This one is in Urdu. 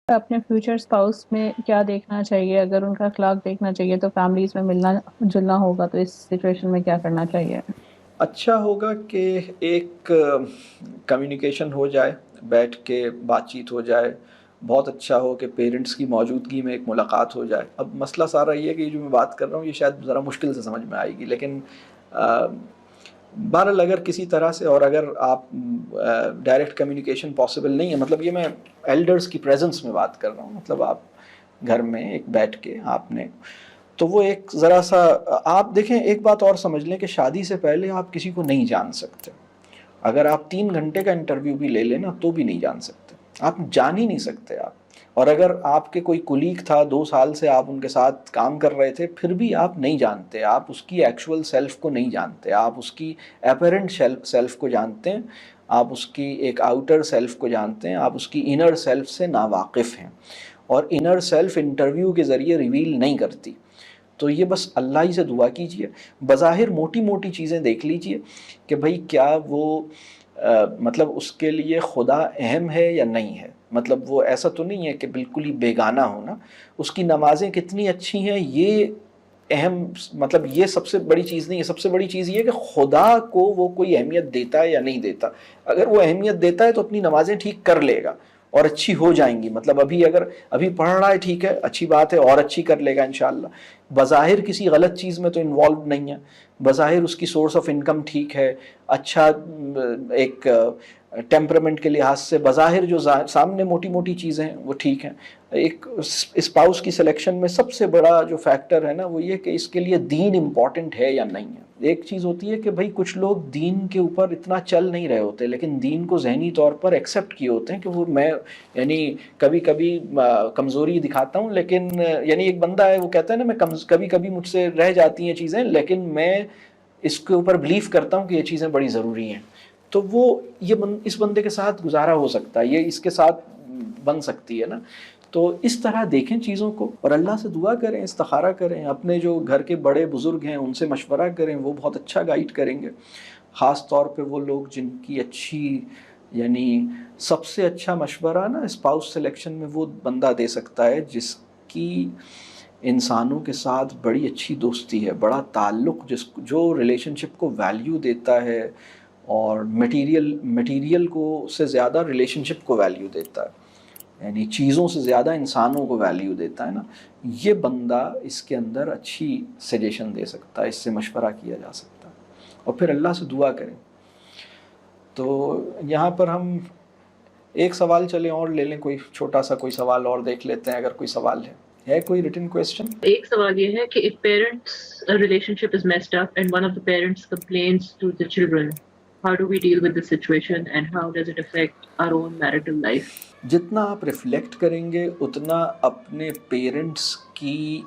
اپنے فیوچر اسپاؤس میں کیا دیکھنا چاہیے؟ اگر ان کا اخلاق دیکھنا چاہیے تو فیملیز میں ملنا جلنا ہوگا، تو اس سچویشن میں کیا کرنا چاہیے؟ اچھا ہوگا کہ ایک کمیونیکیشن ہو جائے، بیٹھ کے بات چیت ہو جائے. بہت اچھا ہو کہ پیرنٹس کی موجودگی میں ایک ملاقات ہو جائے. اب مسئلہ سارا یہ ہے کہ جو میں بات کر رہا ہوں یہ شاید ذرا مشکل سے سمجھ میں آئے گی، لیکن بہرحال اگر کسی طرح سے، اور اگر آپ ڈائریکٹ کمیونیکیشن پاسبل نہیں ہے، مطلب یہ میں ایلڈرز کی پریزنس میں بات کر رہا ہوں، مطلب آپ گھر میں ایک بیٹھ کے آپ نے، تو وہ ایک ذرا سا آپ دیکھیں. ایک بات اور سمجھ لیں کہ شادی سے پہلے آپ کسی کو نہیں جان سکتے. اگر آپ 3 گھنٹے کا انٹرویو بھی لے لیں نا تو بھی نہیں جان سکتے، آپ جان ہی نہیں سکتے آپ. اور اگر آپ کے کوئی کولیگ تھا 2 سال سے آپ ان کے ساتھ کام کر رہے تھے، پھر بھی آپ نہیں جانتے، آپ اس کی ایکچول سیلف کو نہیں جانتے، آپ اس کی اپیرنٹ سیلف کو جانتے ہیں، آپ اس کی ایک آؤٹر سیلف کو جانتے ہیں، آپ اس کی انر سیلف سے ناواقف ہیں. اور انر سیلف انٹرویو کے ذریعے ریویل نہیں کرتی. تو یہ بس اللہ ہی سے دعا کیجئے، بظاہر موٹی موٹی چیزیں دیکھ لیجئے کہ بھئی کیا وہ مطلب اس کے لیے خدا اہم ہے یا نہیں ہے. مطلب وہ ایسا تو نہیں ہے کہ بالکل ہی بیگانہ ہونا. اس کی نمازیں کتنی اچھی ہیں یہ اہم، مطلب یہ سب سے بڑی چیز نہیں ہے. سب سے بڑی چیز یہ ہے کہ خدا کو وہ کوئی اہمیت دیتا ہے یا نہیں دیتا. اگر وہ اہمیت دیتا ہے تو اپنی نمازیں ٹھیک کر لے گا اور اچھی ہو جائیں گی. مطلب ابھی پڑھ رہا ہے، ٹھیک ہے، اچھی بات ہے، اور اچھی کر لے گا انشاءاللہ. بظاہر کسی غلط چیز میں تو انوالو نہیں ہے، بظاہر اس کی سورس آف انکم ٹھیک ہے، اچھا ایک ٹیمپرمنٹ کے لحاظ سے بظاہر جو سامنے موٹی موٹی چیزیں ہیں وہ ٹھیک ہیں. ایک اسپاؤس کی سلیکشن میں سب سے بڑا جو فیکٹر ہے نا وہ یہ کہ اس کے لیے دین امپورٹنٹ ہے یا نہیں ہے. ایک چیز ہوتی ہے کہ بھئی کچھ لوگ دین کے اوپر اتنا چل نہیں رہے ہوتے، لیکن دین کو ذہنی طور پر ایکسیپٹ کیے ہوتے ہیں کہ وہ میں یعنی کبھی کبھی کمزوری دکھاتا ہوں، لیکن یعنی ایک بندہ ہے وہ کہتا ہے نا میں کبھی کبھی مجھ سے رہ جاتی ہیں چیزیں، لیکن میں اس کے اوپر بلیف کرتا ہوں کہ یہ چیزیں بڑی ضروری ہیں. تو وہ اس بندے کے ساتھ گزارا ہو سکتا ہے، یہ اس کے ساتھ بن سکتی ہے نا. تو اس طرح دیکھیں چیزوں کو اور اللہ سے دعا کریں، استخارہ کریں، اپنے جو گھر کے بڑے بزرگ ہیں ان سے مشورہ کریں، وہ بہت اچھا گائیڈ کریں گے. خاص طور پہ وہ لوگ جن کی اچھی، یعنی سب سے اچھا مشورہ نا اسپاؤس سلیکشن میں وہ بندہ دے سکتا ہے جس کی انسانوں کے ساتھ بڑی اچھی دوستی ہے، بڑا تعلق، جو ریلیشن شپ کو ویلیو دیتا ہے اور میٹیریل کو سے زیادہ ریلیشن شپ کو ویلیو دیتا ہے، یعنی چیزوں سے زیادہ انسانوں کو ویلیو دیتا ہے نا. یہ بندہ اس کے اندر اچھی سجیشن دے سکتا ہے، اس سے مشورہ کیا جا سکتا ہے. اور پھر اللہ سے دعا کریں. تو یہاں پر ہم ایک سوال چلیں اور لے لیں، کوئی چھوٹا سا کوئی سوال اور دیکھ لیتے ہیں اگر کوئی سوال ہے کوئی ریٹن کویسچن. ایک سوال یہ ہے کہ if parents relationship is messed up and one of the parents complains to the children, how do we deal with the situation and how does it affect our own marital life? جتنا آپ ریفلیکٹ کریں گے اتنا اپنے پیرنٹس کی